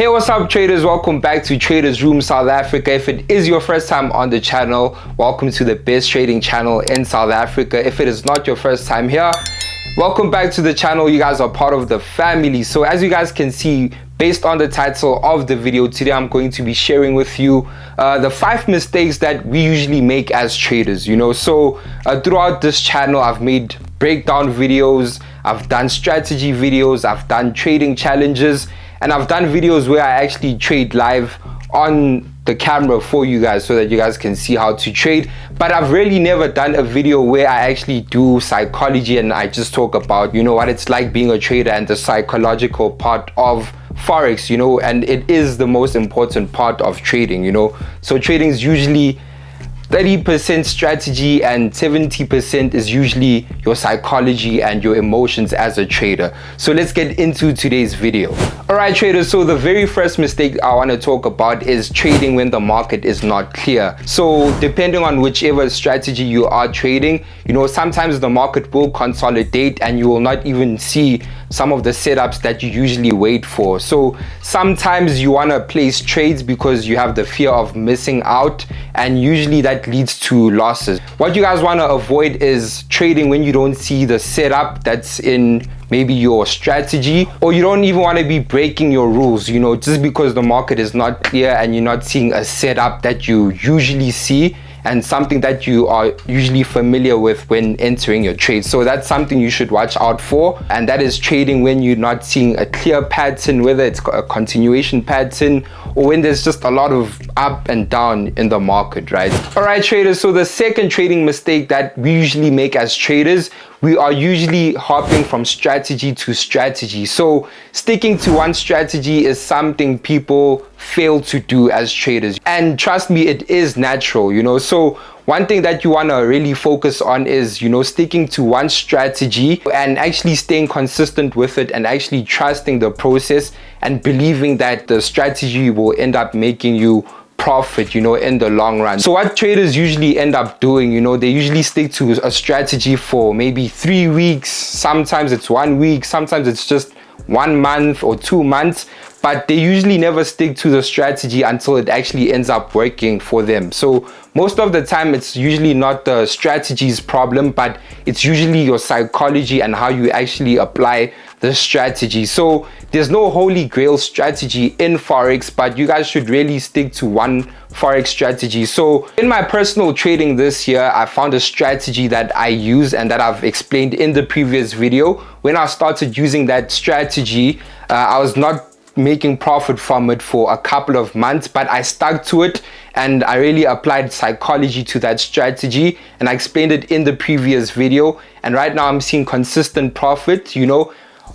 Hey, what's up traders? Welcome back to Traders Room South Africa. If it is your first time on the channel, welcome to the best trading channel in South Africa. If it is not your first time here, welcome back to the channel. You guys are part of the family. So as you guys can see, based on the title of the video, today I'm going to be sharing with you the 5 mistakes that we usually make as traders. So throughout this channel, I've made breakdown videos, I've done strategy videos, I've done trading challenges, and I've done videos where I actually trade live on the camera for you guys so that you guys can see how to trade. But I've really never done a video where I actually do psychology and I just talk about, what it's like being a trader and the psychological part of Forex, and it is the most important part of trading, So trading is usually 30% strategy and 70% is usually your psychology and your emotions as a trader. So let's get into today's video. Alright traders, so the very first mistake I want to talk about is trading when the market is not clear. So depending on whichever strategy you are trading, sometimes the market will consolidate and you will not even see some of the setups that you usually wait for. So sometimes you want to place trades because you have the fear of missing out, and usually that leads to losses. What you guys want to avoid is trading when you don't see the setup that's in maybe your strategy, or you don't even want to be breaking your rules, just because the market is not clear and you're not seeing a setup that you usually see and something that you are usually familiar with when entering your trade. So that's something you should watch out for, and that is trading when you're not seeing a clear pattern, whether it's a continuation pattern or when there's just a lot of up and down in the market, right? All right traders, so the second trading mistake that we usually make as traders, we are usually hopping from strategy to strategy. So sticking to one strategy is something people fail to do as traders. And trust me, it is natural, So one thing that you want to really focus on is, sticking to one strategy and actually staying consistent with it and actually trusting the process and believing that the strategy will end up making you profit, in the long run. So what traders usually end up doing, they usually stick to a strategy for maybe 3 weeks. Sometimes it's 1 week, sometimes it's just 1 month or 2 months, but they usually never stick to the strategy until it actually ends up working for them. So most of the time it's usually not the strategy's problem, but it's usually your psychology and how you actually apply the strategy. So there's no holy grail strategy in Forex, but you guys should really stick to one Forex strategy. So in my personal trading this year, I found a strategy that I use and that I've explained in the previous video. When I started using that strategy, I was not making profit from it for a couple of months, but I stuck to it and I really applied psychology to that strategy, and I explained it in the previous video, and right now I'm seeing consistent profit.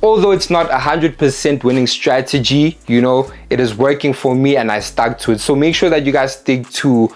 Although it's not 100% winning strategy, it is working for me and I stuck to it. So make sure that you guys stick to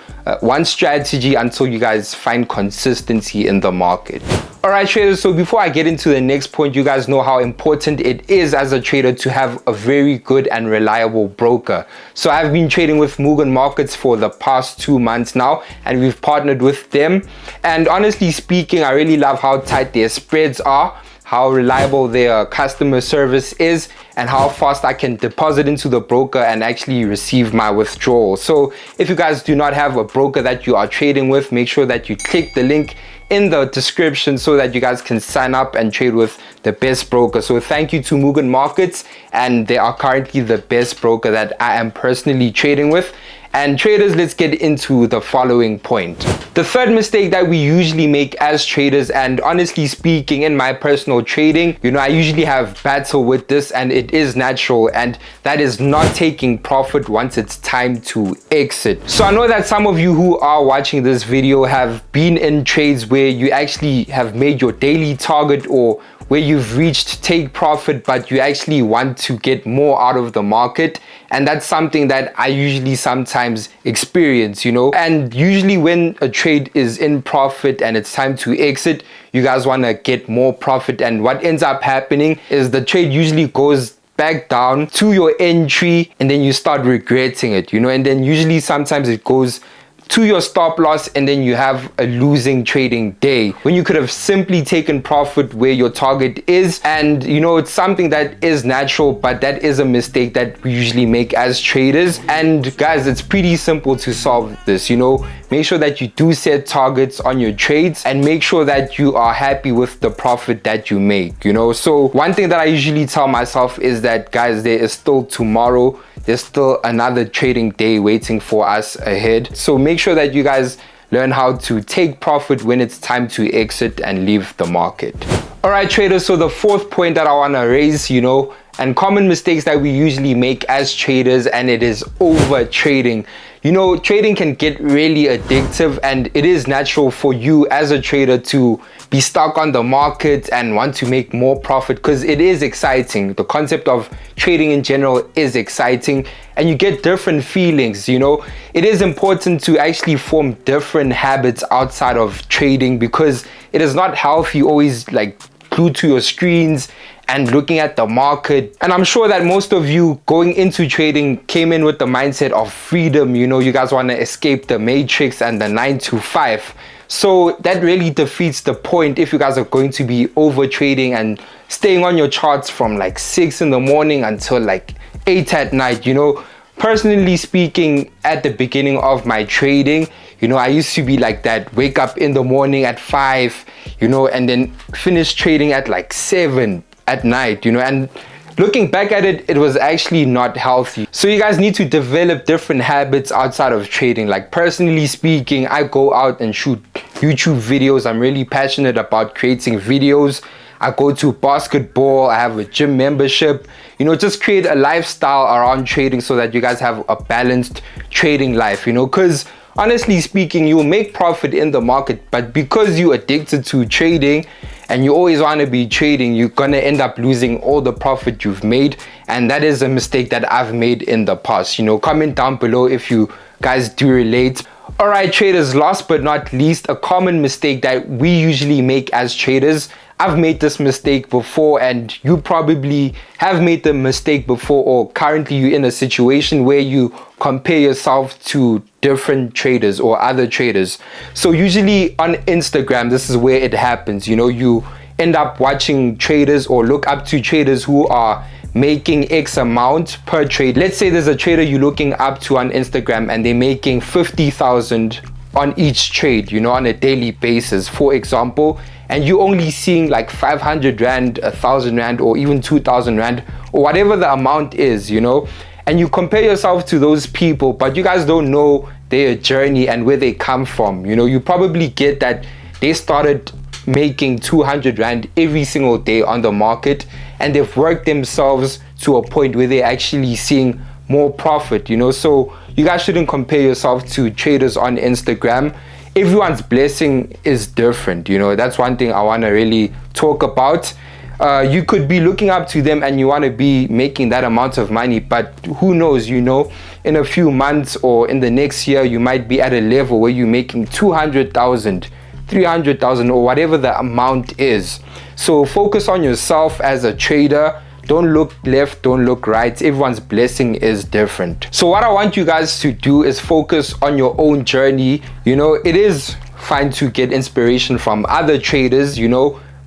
one strategy until you guys find consistency in the market. All right traders, so before I get into the next point, you guys know how important it is as a trader to have a very good and reliable broker. So I've been trading with Mugen Markets for the past 2 months now, and we've partnered with them. And honestly speaking, I really love how tight their spreads are, how reliable their customer service is, and how fast I can deposit into the broker and actually receive my withdrawal. So if you guys do not have a broker that you are trading with, make sure that you click the link in the description so that you guys can sign up and trade with the best broker. So thank you to Mugen Markets, and they are currently the best broker that I am personally trading with. And traders, let's get into the following point. The third mistake that we usually make as traders, and honestly speaking, in my personal trading, I usually have battle with this, and it is natural, and that is not taking profit once it's time to exit. So I know that some of you who are watching this video have been in trades where you actually have made your daily target, or where you've reached take profit, but you actually want to get more out of the market. And that's something that I usually sometimes experience, and usually when a trade is in profit and it's time to exit, you guys want to get more profit. And what ends up happening is the trade usually goes back down to your entry, and then you start regretting it, and then usually sometimes it goes to your stop loss, and then you have a losing trading day when you could have simply taken profit where your target is. And it's something that is natural, but that is a mistake that we usually make as traders. And guys, it's pretty simple to solve this. Make sure that you do set targets on your trades, and make sure that you are happy with the profit that you make. So one thing that I usually tell myself is that, guys, there is still tomorrow. There's still another trading day waiting for us ahead. So make sure that you guys learn how to take profit when it's time to exit and leave the market. All right, traders, so the fourth point that I want to raise, and common mistakes that we usually make as traders, and it is over trading. Trading can get really addictive, and it is natural for you as a trader to be stuck on the market and want to make more profit, because it is exciting. The concept of trading in general is exciting, and you get different feelings. It is important to actually form different habits outside of trading, because it is not healthy always glued to your screens and looking at the market. And I'm sure that most of you going into trading came in with the mindset of freedom. You guys want to escape the matrix and the 9 to 5. So that really defeats the point if you guys are going to be over trading and staying on your charts from 6 in the morning until 8 at night. Personally speaking, at the beginning of my trading, I used to be like that. Wake up in the morning at 5, and then finish trading at 7 at night, and looking back at it, it was actually not healthy. So you guys need to develop different habits outside of trading. Personally speaking, I go out and shoot YouTube videos. I'm really passionate about creating videos. I go to basketball. I have a gym membership. Just create a lifestyle around trading so that you guys have a balanced trading life, because honestly speaking, you'll make profit in the market, but because you're addicted to trading and you always want to be trading, you're going to end up losing all the profit you've made. And that is a mistake that I've made in the past. Comment down below if you guys do relate. All right, traders, last but not least, a common mistake that we usually make as traders. I've made this mistake before, and you probably have made the mistake before, or currently you're in a situation where you compare yourself to different traders or other traders. So usually on Instagram, this is where it happens. You end up watching traders or look up to traders who are making X amount per trade. Let's say there's a trader you're looking up to on Instagram and they're making 50,000 on each trade, on a daily basis, for example, and you're only seeing 500 Rand, 1,000 Rand, or even 2,000 Rand, or whatever the amount is, and you compare yourself to those people, but you guys don't know their journey and where they come from. You probably get that they started making 200 Rand every single day on the market, and they've worked themselves to a point where they're actually seeing more profit. So you guys shouldn't compare yourself to traders on Instagram. Everyone's blessing is different. That's one thing I want to really talk about. You could be looking up to them and you want to be making that amount of money, but who knows, in a few months or in the next year, you might be at a level where you're making 200,000, 300,000, or whatever the amount is. So focus on yourself as a trader. Don't look left, don't look right. Everyone's blessing is different. So what I want you guys to do is focus on your own journey. It is fine to get inspiration from other traders.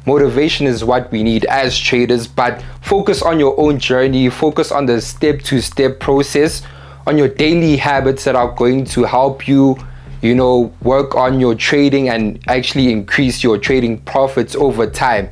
Motivation is what we need as traders, but focus on your own journey. Focus on the step-to-step process, on your daily habits that are going to help you, work on your trading and actually increase your trading profits over time.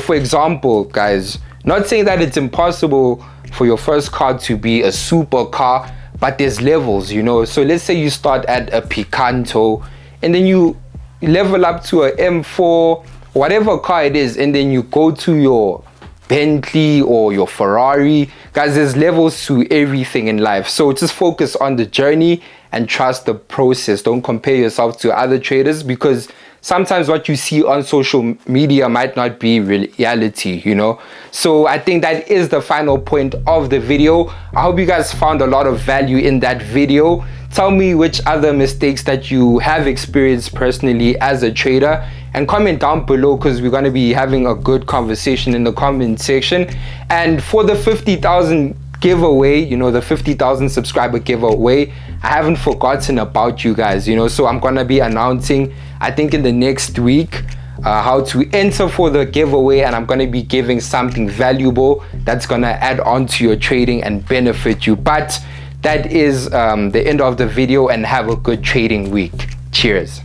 For example, guys, not saying that it's impossible for your first car to be a super car, but there's levels, So let's say you start at a Picanto and then you level up to a M4, whatever car it is, and then you go to your Bentley or your Ferrari. Guys, there's levels to everything in life. So just focus on the journey and trust the process. Don't compare yourself to other traders, because sometimes what you see on social media might not be reality, So I think that is the final point of the video. I hope you guys found a lot of value in that video. Tell me which other mistakes that you have experienced personally as a trader, and comment down below, because we're going to be having a good conversation in the comment section. And for the 50,000 giveaway, the 50,000 subscriber giveaway, I haven't forgotten about you guys, you know. So I'm gonna be announcing, I think in the next week, how to enter for the giveaway, and I'm going to be giving something valuable that's going to add on to your trading and benefit you. But that is the end of the video, and have a good trading week. Cheers.